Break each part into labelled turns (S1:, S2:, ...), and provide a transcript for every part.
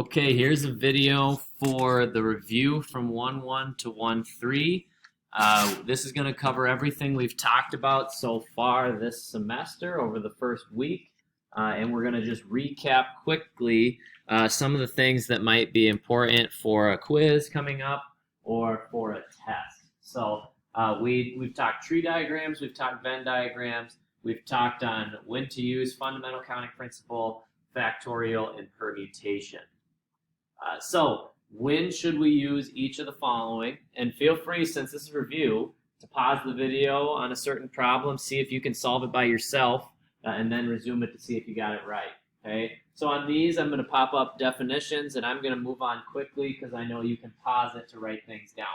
S1: Okay, here's a video for the review from 1-1 to 1-3. This is going to cover everything we've talked about so far this semester over the first week. And we're going to just recap quickly some of the things that might be important for a quiz coming up or for a test. So we've talked tree diagrams, we've talked Venn diagrams, we've talked on when to use fundamental counting principle, factorial, and permutation. So when should we use each of the following? And feel free, since this is review, to pause the video on a certain problem, see if you can solve it by yourself, and then resume it to see if you got it right. Okay. So on these, I'm going to pop up definitions, and I'm going to move on quickly because I know you can pause it to write things down.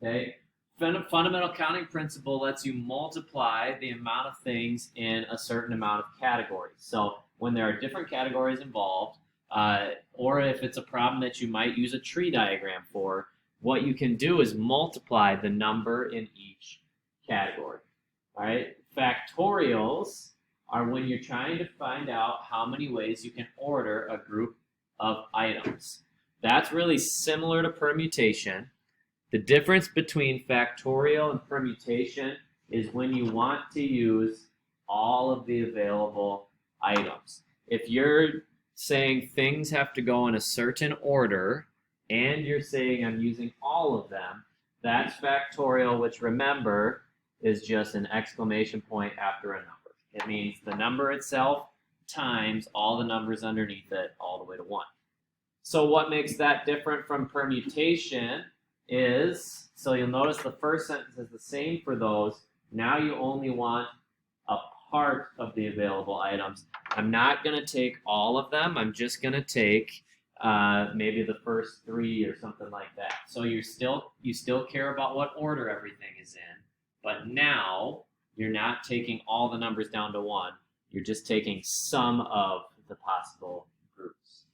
S1: Okay. Fundamental counting principle lets you multiply the amount of things in a certain amount of categories. So when there are different categories involved, or if it's a problem that you might use a tree diagram for, what you can do is multiply the number in each category. All right. Factorials are when you're trying to find out how many ways you can order a group of items. That's really similar to permutation. The difference between factorial and permutation is when you want to use all of the available items. If you're saying things have to go in a certain order and you're saying I'm using all of them, that's factorial, which remember is just an exclamation point after a number. It means the number itself times all the numbers underneath it all the way to 1. So what makes that different from permutation is, so you'll notice the first sentence is the same for those. Now you only want a part of the available items. I'm not going to take all of them. I'm just going to take maybe the first 3 or something like that. So you still care about what order everything is in, but now you're not taking all the numbers down to 1. You're just taking some of the possible groups.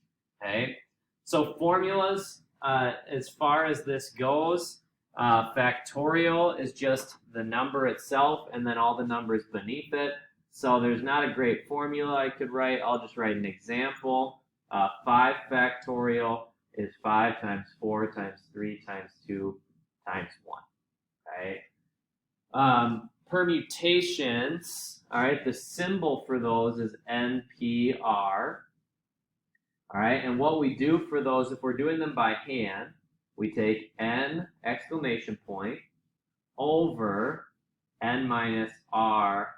S1: Okay. So formulas, as far as this goes, factorial is just the number itself and then all the numbers beneath it. So there's not a great formula I could write. I'll just write an example. 5 factorial is 5 times 4 times 3 times 2 times 1. Okay. Permutations, all right, the symbol for those is NPR. All right, and what we do for those, if we're doing them by hand, we take N exclamation point over N minus R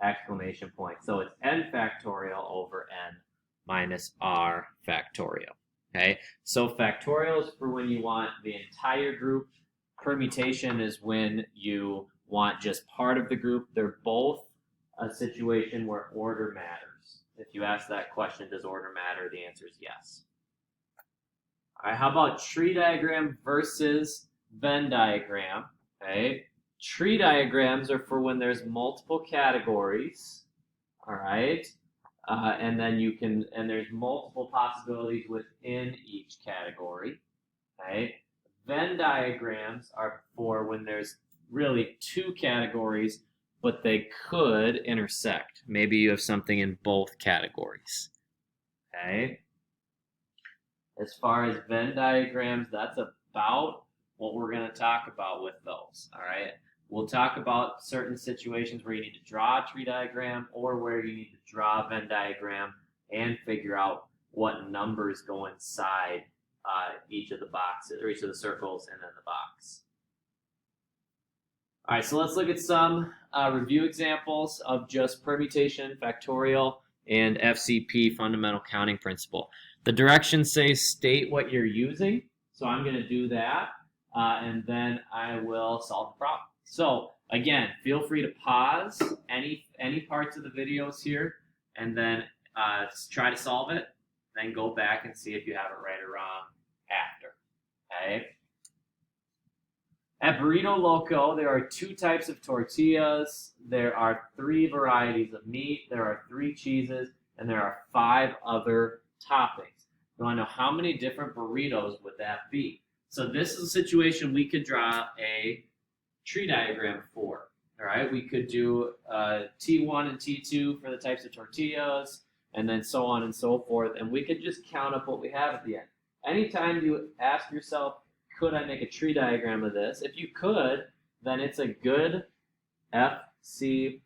S1: exclamation point. So it's N factorial over N minus R factorial. Okay, so factorial is for when you want the entire group. Permutation is when you want just part of the group. They're both a situation where order matters. If you ask that question, does order matter? The answer is yes. All right, how about tree diagram versus Venn diagram? Okay, tree diagrams are for when there's multiple categories. All right, and then there's multiple possibilities within each category. Okay, Venn diagrams are for when there's really 2 categories, but they could intersect. Maybe you have something in both categories. Okay. As far as Venn diagrams, that's about what we're going to talk about with those. All right. We'll talk about certain situations where you need to draw a tree diagram or where you need to draw a Venn diagram and figure out what numbers go inside each of the boxes or each of the circles and then the box. All right, so let's look at some review examples of just permutation, factorial, and FCP, fundamental counting principle. The directions say state what you're using, so I'm going to do that, and then I will solve the problem. So again, feel free to pause any parts of the videos here, and then try to solve it, then go back and see if you have it right or wrong after. Okay. At Burrito Loco, there are 2 types of tortillas, there are 3 varieties of meat, there are 3 cheeses, and there are 5 other toppings. You want to know how many different burritos would that be? So this is a situation we could draw a tree diagram for. All right, we could do T1 and T2 for the types of tortillas. and then so on and so forth, and we could just count up what we have at the end. Anytime you ask yourself, could I make a tree diagram of this? If you could, then it's a good FCP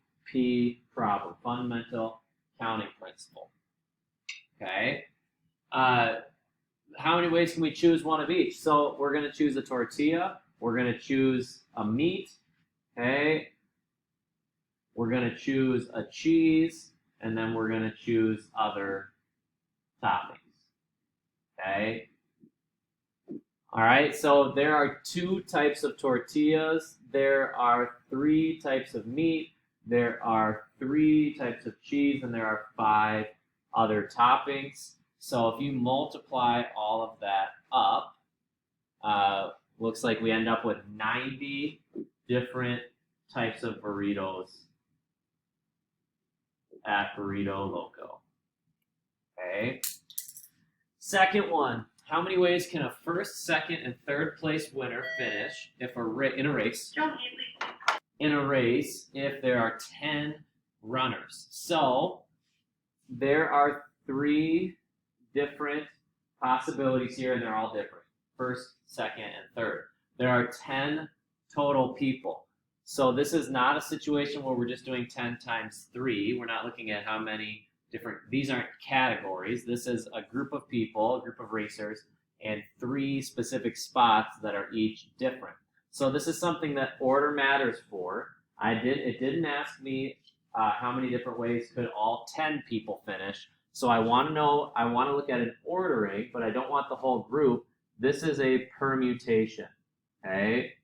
S1: problem, fundamental counting principle. Okay. How many ways can we choose one of each? So we're going to choose a tortilla. We're going to choose a meat. Okay. We're going to choose a cheese, and then we're going to choose other toppings. Okay. All right, so there are 2 types of tortillas. There are 3 types of meat. There are 3 types of cheese, and there are 5 other toppings. So if you multiply all of that up, looks like we end up with 90 different types of burritos at Burrito Loco. Okay. Second one. How many ways can a first, second, and third place winner finish if in a race? In a race, if there are 10 runners. So there are 3 different possibilities here, and they're all different. First, second, and third. There are 10 total people. So this is not a situation where we're just doing 10 times 3. We're not looking at how many different, these aren't categories. This is a group of people, a group of racers, and 3 specific spots that are each different. So this is something that order matters for. It didn't ask me how many different ways could all 10 people finish. So I want to look at an ordering, but I don't want the whole group. This is a permutation, okay?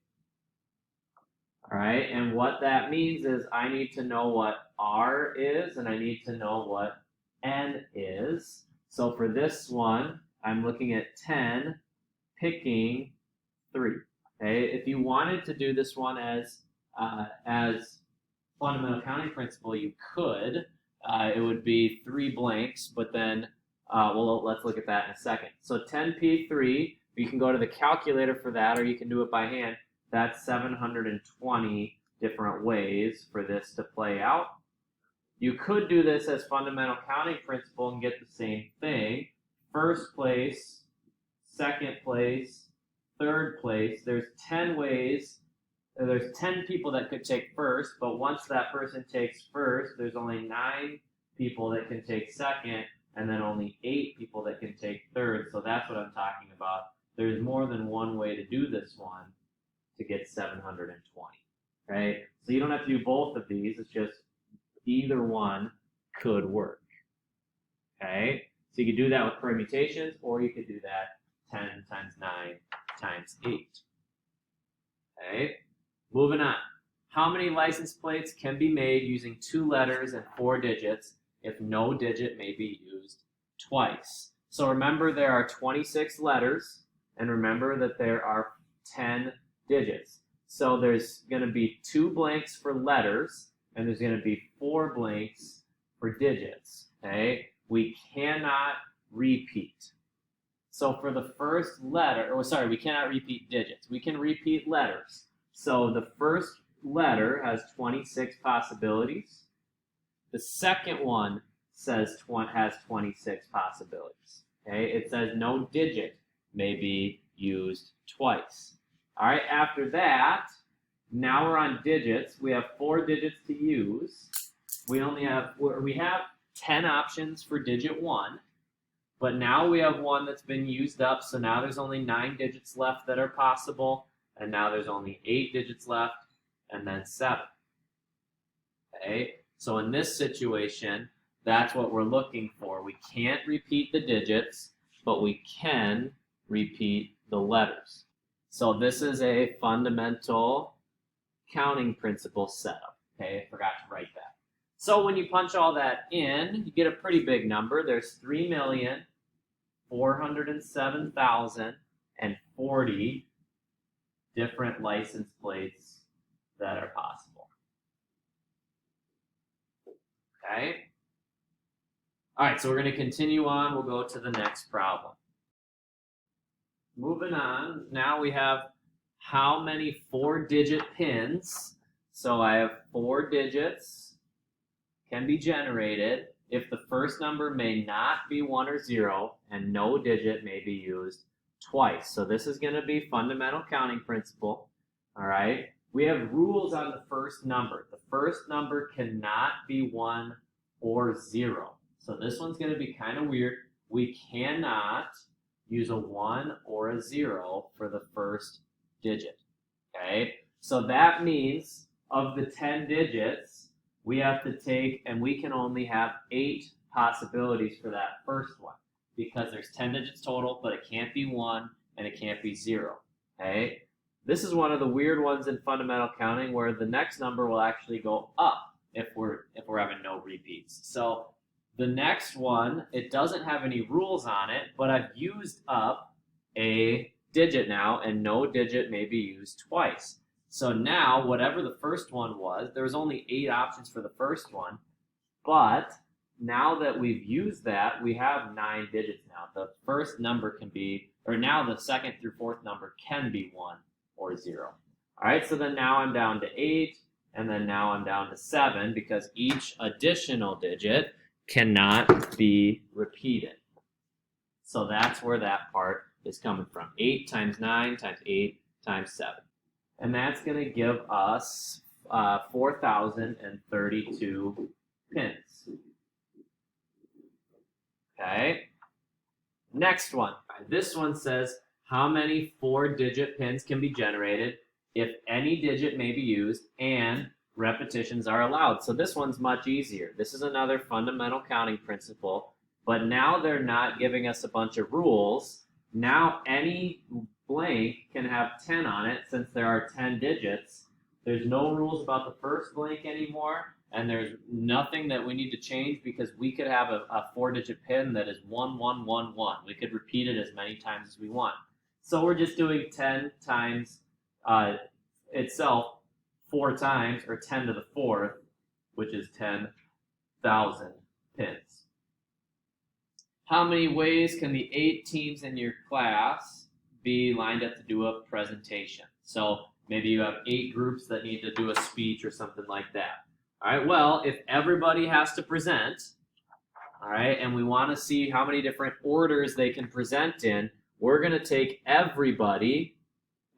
S1: All right, and what that means is I need to know what R is, and I need to know what N is. So for this one, I'm looking at 10, picking 3. Okay, if you wanted to do this one as fundamental counting principle, you could. It would be 3 blanks, but then, well, let's look at that in a second. So 10p3, you can go to the calculator for that, or you can do it by hand. That's 720 different ways for this to play out. You could do this as fundamental counting principle and get the same thing. First place, second place, third place. There's 10 ways. There's 10 people that could take first, but once that person takes first, there's only 9 people that can take second, and then only 8 people that can take third. So that's what I'm talking about. There's more than one way to do this one to get 720, right? So you don't have to do both of these. It's just either one could work, okay? So you could do that with permutations, or you could do that 10 times 9 times 8, okay? Moving on. How many license plates can be made using 2 letters and 4 digits if no digit may be used twice? So remember there are 26 letters, and remember that there are 10 digits. So there's going to be 2 blanks for letters, and there's going to be 4 blanks for digits, okay? We cannot repeat. So for the first letter, we cannot repeat digits. We can repeat letters. So the first letter has 26 possibilities. The second one has 26 possibilities. Okay? It says no digit may be used twice. All right, after that, now we're on digits. We have 4 digits to use. We have 10 options for digit 1, but now we have one that's been used up, so now there's only 9 digits left that are possible, and now there's only 8 digits left, and then 7. Okay, so in this situation, that's what we're looking for. We can't repeat the digits, but we can repeat the letters. So this is a fundamental counting principle setup. Okay, I forgot to write that. So when you punch all that in, you get a pretty big number. There's 3,407,040 different license plates that are possible. Okay? All right, so we're going to continue on. We'll go to the next problem. Moving on, now we have how many 4-digit pins. So I have 4 digits can be generated if the first number may not be 1 or 0, and no digit may be used twice. So this is going to be fundamental counting principle. All right. We have rules on the first number. The first number cannot be 1 or 0. So this one's going to be kind of weird. We cannot use a 1 or a 0 for the first digit. Okay. So that means of the 10 digits, we have to take, and we can only have 8 possibilities for that first one because there's 10 digits total, but it can't be 1 and it can't be 0. Okay. This is one of the weird ones in fundamental counting where the next number will actually go up if we're having no repeats. So the next one, it doesn't have any rules on it, but I've used up a digit now, and no digit may be used twice. So now, whatever the first one was, there was only 8 options for the first one, but now that we've used that, we have 9 digits now. The first number can be, or now the second through fourth number can be 1 or 0. All right, so then now I'm down to 8, and then now I'm down to 7 because each additional digit cannot be repeated. So that's where that part is coming from. 8 times 9 times 8 times 7. And that's going to give us 4,032 pins. Okay. Next one. This one says how many 4-digit pins can be generated if any digit may be used and repetitions are allowed. So this one's much easier. This is another fundamental counting principle, but now they're not giving us a bunch of rules. Now any blank can have 10 on it since there are 10 digits. There's no rules about the first blank anymore, and there's nothing that we need to change because we could have a 4-digit pin that is 1111. We could repeat it as many times as we want. So we're just doing 10 times itself 4 times, or 10 to the 4th, which is 10,000 pins. How many ways can the 8 teams in your class be lined up to do a presentation? So maybe you have 8 groups that need to do a speech or something like that. All right, well, if everybody has to present, all right, and we want to see how many different orders they can present in, we're going to take everybody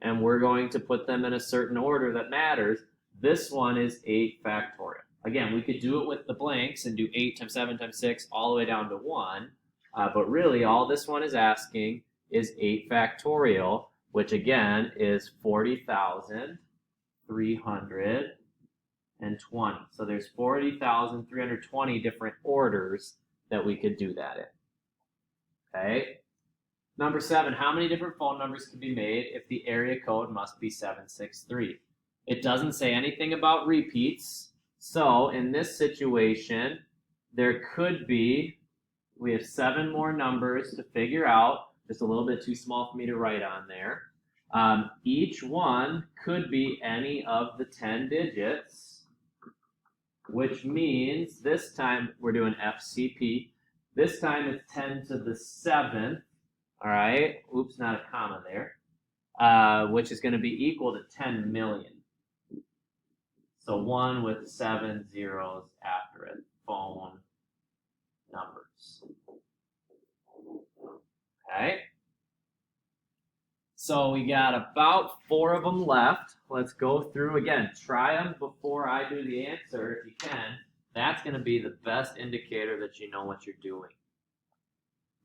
S1: and we're going to put them in a certain order that matters. This one is 8 factorial. Again, we could do it with the blanks and do 8 times 7 times 6 all the way down to 1. But really, all this one is asking is 8 factorial, which again is 40,320. So there's 40,320 different orders that we could do that in. Okay. Number 7, how many different phone numbers can be made if the area code must be 763? It doesn't say anything about repeats. So in this situation, there could be, we have 7 more numbers to figure out. Just a little bit too small for me to write on there. Each one could be any of the 10 digits, which means this time we're doing FCP. This time it's 10 to the 7th. All right, oops, not a comma there, which is going to be equal to 10 million. So 1 with 7 zeros after it, phone numbers. Okay, so we got about 4 of them left. Let's go through again. Try them before I do the answer if you can. That's going to be the best indicator that you know what you're doing.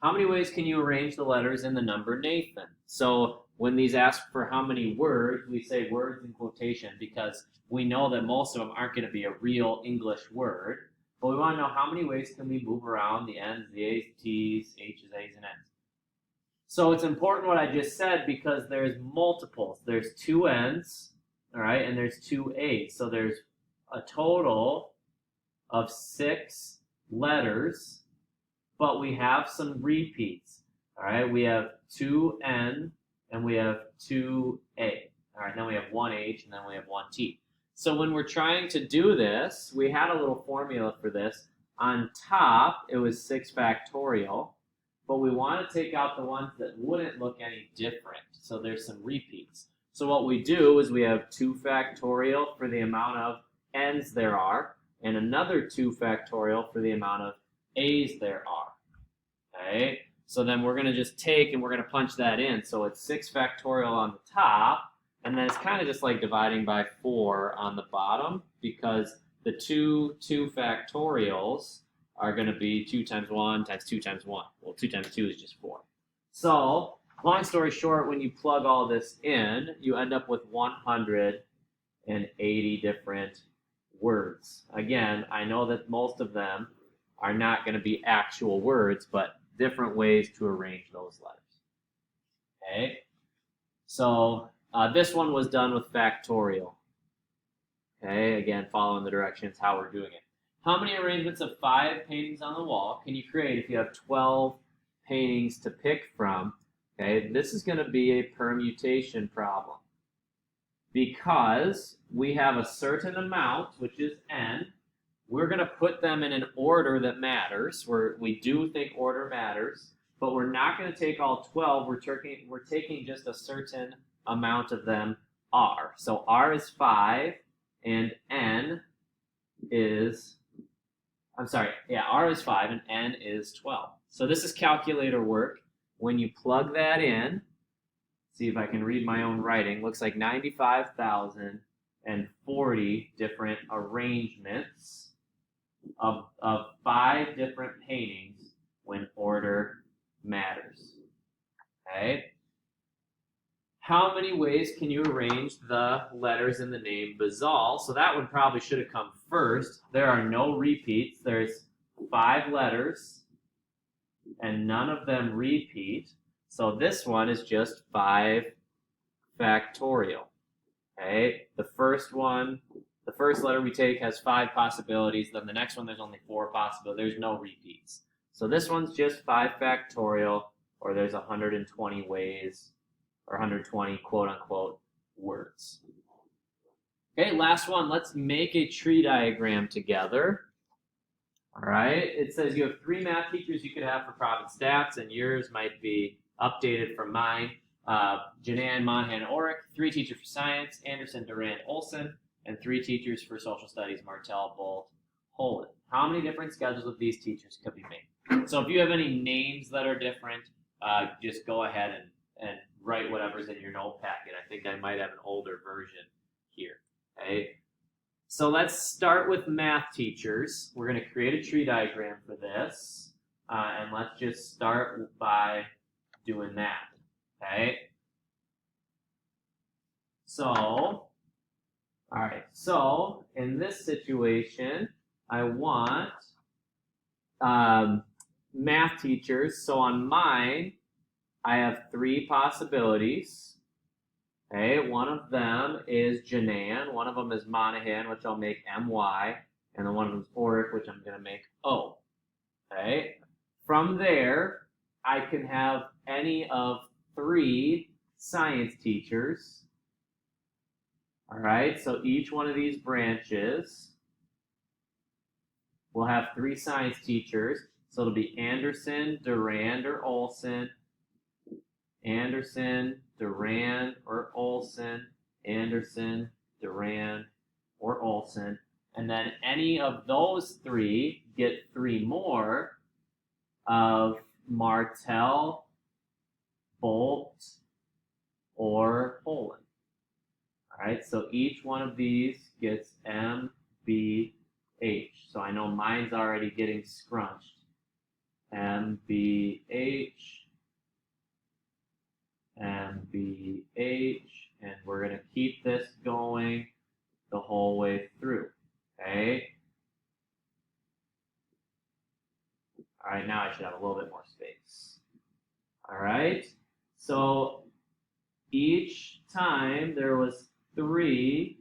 S1: How many ways can you arrange the letters in the number Nathan? So when these ask for how many words, we say words in quotation because we know that most of them aren't going to be a real English word. But we want to know how many ways can we move around the N's, the A's, T's, H's, A's, and N's. So it's important what I just said because there's multiples. There's 2 N's, all right, and there's 2 A's. So there's a total of 6 letters. But we have some repeats, all right? We have 2N and we have 2A, all right? Then we have 1H and then we have 1T. So when we're trying to do this, we had a little formula for this. On top, it was 6 factorial, but we want to take out the ones that wouldn't look any different. So there's some repeats. So what we do is we have 2 factorial for the amount of N's there are, and another 2 factorial for the amount of A's there are. Okay, so then we're going to just take and we're going to punch that in. So it's 6 factorial on the top, and then it's kind of just like dividing by 4 on the bottom, because the two factorials are going to be 2 times 1 times 2 times 1. Well, 2 times 2 is just 4. So, long story short, when you plug all this in, you end up with 180 different words. Again, I know that most of them are not going to be actual words, but different ways to arrange those letters. Okay, so this one was done with factorial. Okay, again, following the directions, how we're doing it. How many arrangements of 5 paintings on the wall can you create if you have 12 paintings to pick from? Okay, this is going to be a permutation problem, because we have a certain amount, which is n. We're going to put them in an order that matters. We do think order matters, but we're not going to take all 12. We're taking just a certain amount of them r. So r is 5, and n is, r is 5 and n is 12. So this is calculator work. When you plug that in, see if I can read my own writing, looks like 95,040 different arrangements of 5 different paintings when order matters. Okay? How many ways can you arrange the letters in the name Bazal? So that one probably should have come first. There are no repeats. There's 5 letters, and none of them repeat. So this one is just 5 factorial. Okay? The first letter we take has 5 possibilities. Then the next one, there's only 4 possibilities. There's no repeats. So this one's just 5 factorial, or there's 120 ways, or 120 quote-unquote words. Okay, last one. Let's make a tree diagram together. All right, it says you have 3 math teachers you could have for Prop and Stats, and yours might be updated from mine. Janan, Monahan, Oric. 3 teachers for Science, Anderson, Durand, Olson, and 3 teachers for Social Studies, Martell, Bolt, Holland. How many different schedules of these teachers could be made? So if you have any names that are different, just go ahead and write whatever's in your note packet. I think I might have an older version here. Okay. So let's start with math teachers. We're going to create a tree diagram for this, and let's just start by doing that. Okay. So, all right. So in this situation, I want math teachers. So on mine, I have 3 possibilities. Okay, one of them is Janan, one of them is Monahan, which I'll make MY, and then one of them is Oric, which I'm going to make O. Okay, from there, I can have any of 3 science teachers. All right, so each one of these branches will have 3 science teachers. So it'll be Anderson, Durand, or Olson, Anderson, Durand, or Olson, Anderson, Durand, or Olson. And then any of those 3 get 3 more of Martell, Bolt, or Holland. All right, so each one of these gets M, B, H. So I know mine's already getting scrunched. M, B, H, M, B, H, and we're going to keep this going the whole way through, okay? All right, now I should have a little bit more space. All right, so each time there was 3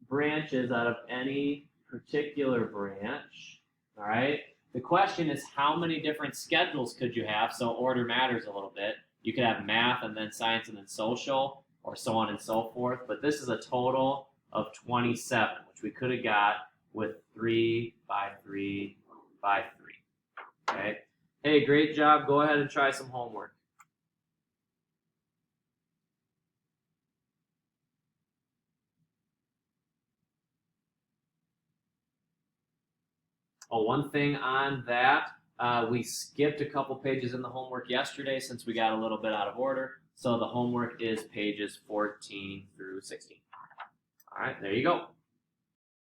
S1: branches out of any particular branch, all right? The question is, how many different schedules could you have? So order matters a little bit. You could have math and then science and then social, or so on and so forth. But this is a total of 27, which we could have got with 3 by 3 by 3. Okay. Hey, great job. Go ahead and try some homework. Oh, one thing on that, we skipped a couple pages in the homework yesterday since we got a little bit out of order. So the homework is pages 14 through 16. All right, there you go.